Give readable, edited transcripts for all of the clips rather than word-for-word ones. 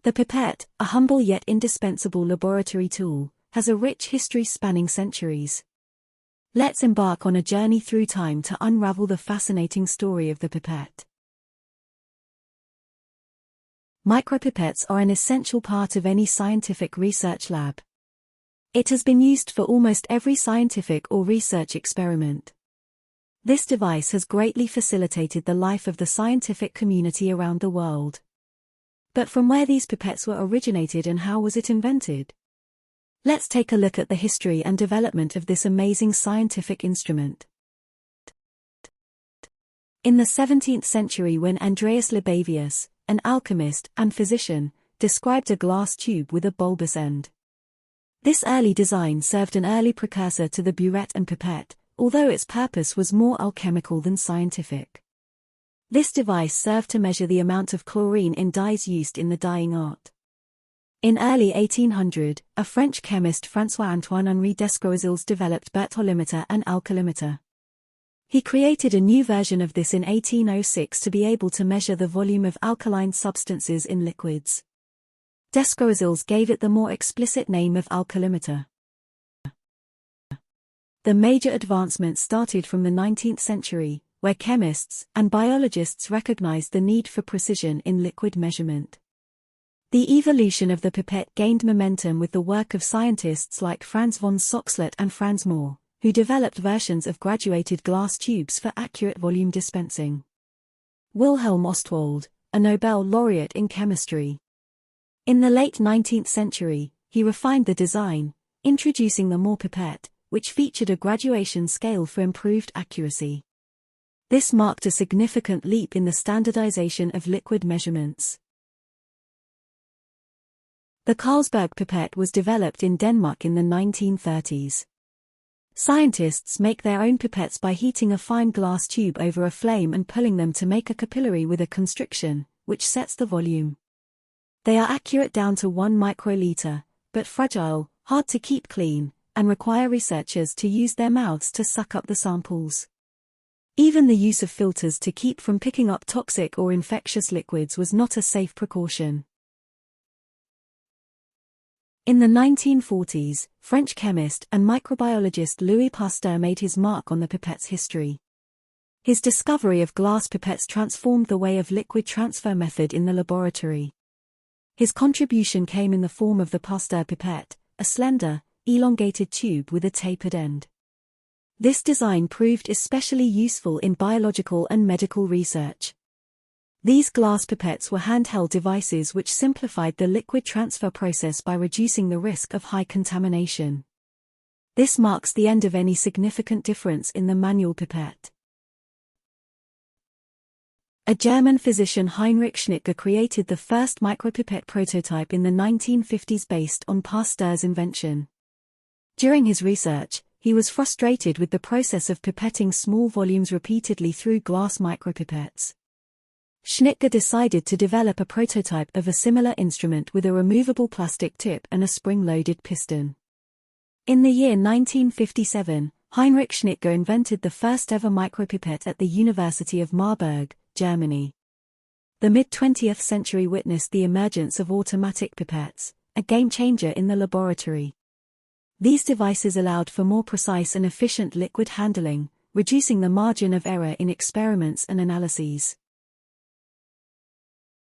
The pipette, a humble yet indispensable laboratory tool, has a rich history spanning centuries. Let's embark on a journey through time to unravel the fascinating story of the pipette. Micropipettes are an essential part of any scientific research lab. It has been used for almost every scientific or research experiment. This device has greatly facilitated the life of the scientific community around the world. But from where these pipettes were originated and how was it invented? Let's take a look at the history and development of this amazing scientific instrument. In the 17th century, when Andreas Libavius, an alchemist and physician, described a glass tube with a bulbous end. This early design served an early precursor to the burette and pipette, although its purpose was more alchemical than scientific. This device served to measure the amount of chlorine in dyes used in the dyeing art. In early 1800, a French chemist François-Antoine-Henri Descroiselles developed Berthollimeter and alkalimeter. He created a new version of this in 1806 to be able to measure the volume of alkaline substances in liquids. Descroiselles gave it the more explicit name of alkalimeter. The major advancements started from the 19th century, where chemists and biologists recognized the need for precision in liquid measurement. The evolution of the pipette gained momentum with the work of scientists like Franz von Soxhlet and Franz Mohr, who developed versions of graduated glass tubes for accurate volume dispensing. Wilhelm Ostwald, a Nobel laureate in chemistry. In the late 19th century, he refined the design, introducing the Mohr pipette, which featured a graduation scale for improved accuracy. This marked a significant leap in the standardization of liquid measurements. The Carlsberg pipette was developed in Denmark in the 1930s. Scientists make their own pipettes by heating a fine glass tube over a flame and pulling them to make a capillary with a constriction, which sets the volume. They are accurate down to 1 microliter, but fragile, hard to keep clean, and require researchers to use their mouths to suck up the samples. Even the use of filters to keep from picking up toxic or infectious liquids was not a safe precaution. In the 1940s, French chemist and microbiologist Louis Pasteur made his mark on the pipette's history. His discovery of glass pipettes transformed the way of liquid transfer method in the laboratory. His contribution came in the form of the Pasteur pipette, a slender, elongated tube with a tapered end. This design proved especially useful in biological and medical research. These glass pipettes were handheld devices which simplified the liquid transfer process by reducing the risk of high contamination. This marks the end of any significant difference in the manual pipette. A German physician, Heinrich Schnittger, created the first micropipette prototype in the 1950s based on Pasteur's invention. During his research, he was frustrated with the process of pipetting small volumes repeatedly through glass micropipettes. Schnittger decided to develop a prototype of a similar instrument with a removable plastic tip and a spring-loaded piston. In the year 1957, Heinrich Schnittger invented the first-ever micropipette at the University of Marburg, Germany. The mid-20th century witnessed the emergence of automatic pipettes, a game-changer in the laboratory. These devices allowed for more precise and efficient liquid handling, reducing the margin of error in experiments and analyses.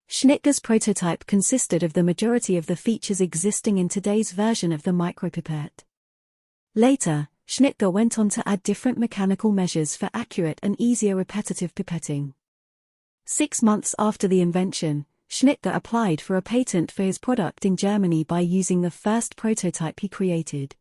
Schnittger's prototype consisted of the majority of the features existing in today's version of the micropipette. Later, Schnittger went on to add different mechanical measures for accurate and easier repetitive pipetting. 6 months after the invention, Schnittger applied for a patent for his product in Germany by using the first prototype he created.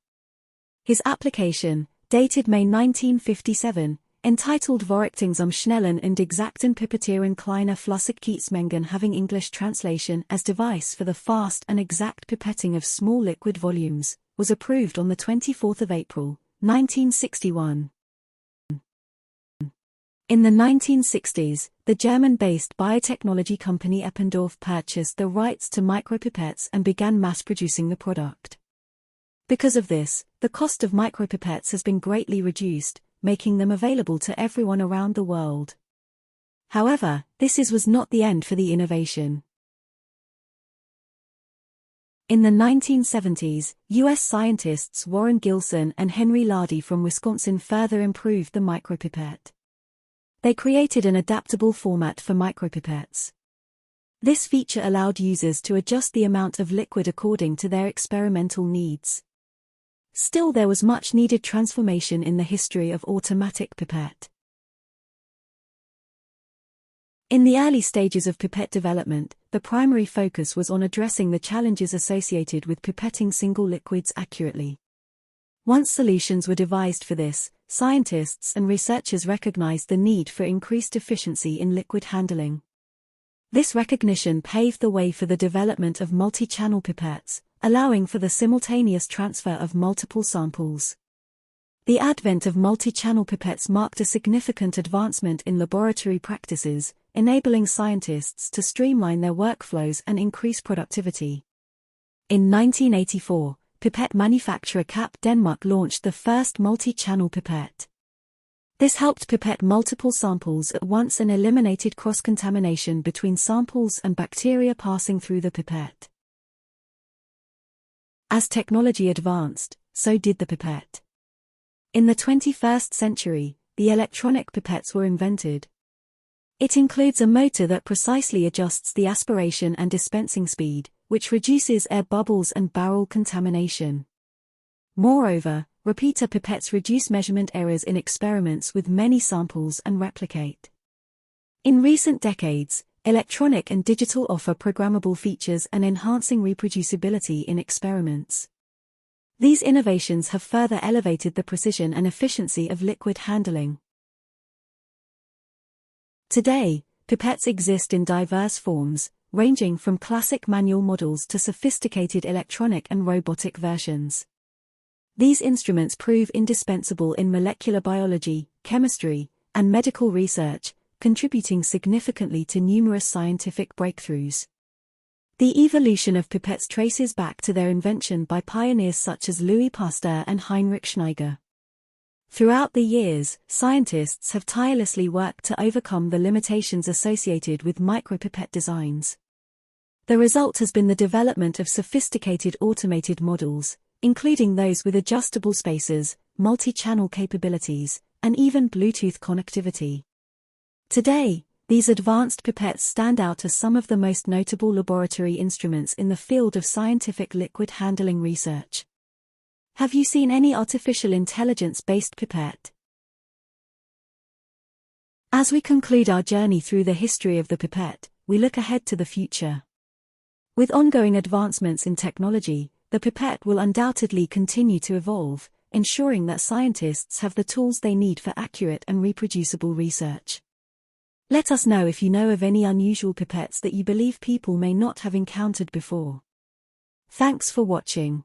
His application, dated May 1957, entitled Vorrichtung zum schnellen und exakten Pipettieren kleiner Flüssigkeitsmengen, having English translation as Device for the Fast and Exact Pipetting of Small Liquid Volumes, was approved on the 24th of April, 1961. In the 1960s, the German-based biotechnology company Eppendorf purchased the rights to micropipettes and began mass-producing the product. Because of this, the cost of micropipettes has been greatly reduced, making them available to everyone around the world. However, this was not the end for the innovation. In the 1970s, U.S. scientists Warren Gilson and Henry Lardy from Wisconsin further improved the micropipette. They created an adaptable format for micropipettes. This feature allowed users to adjust the amount of liquid according to their experimental needs. Still, there was much needed transformation in the history of automatic pipette. In the early stages of pipette development, the primary focus was on addressing the challenges associated with pipetting single liquids accurately. Once solutions were devised for this, scientists and researchers recognized the need for increased efficiency in liquid handling. This recognition paved the way for the development of multi-channel pipettes, allowing for the simultaneous transfer of multiple samples. The advent of multi-channel pipettes marked a significant advancement in laboratory practices, enabling scientists to streamline their workflows and increase productivity. In 1984, pipette manufacturer Cap Denmark launched the first multi-channel pipette. This helped pipette multiple samples at once and eliminated cross-contamination between samples and bacteria passing through the pipette. As technology advanced, so did the pipette. In the 21st century, the electronic pipettes were invented. It includes a motor that precisely adjusts the aspiration and dispensing speed, which reduces air bubbles and barrel contamination. Moreover, repeater pipettes reduce measurement errors in experiments with many samples and replicate. In recent decades, electronic and digital offer programmable features and enhancing reproducibility in experiments. These innovations have further elevated the precision and efficiency of liquid handling. Today, pipettes exist in diverse forms, ranging from classic manual models to sophisticated electronic and robotic versions. These instruments prove indispensable in molecular biology, chemistry, and medical research, contributing significantly to numerous scientific breakthroughs. The evolution of pipettes traces back to their invention by pioneers such as Louis Pasteur and Heinrich Schneider. Throughout the years, scientists have tirelessly worked to overcome the limitations associated with micropipette designs. The result has been the development of sophisticated automated models, including those with adjustable spacers, multi-channel capabilities, and even Bluetooth connectivity. Today, these advanced pipettes stand out as some of the most notable laboratory instruments in the field of scientific liquid handling research. Have you seen any artificial intelligence-based pipette? As we conclude our journey through the history of the pipette, we look ahead to the future. With ongoing advancements in technology, the pipette will undoubtedly continue to evolve, ensuring that scientists have the tools they need for accurate and reproducible research. Let us know if you know of any unusual pipettes that you believe people may not have encountered before. Thanks for watching.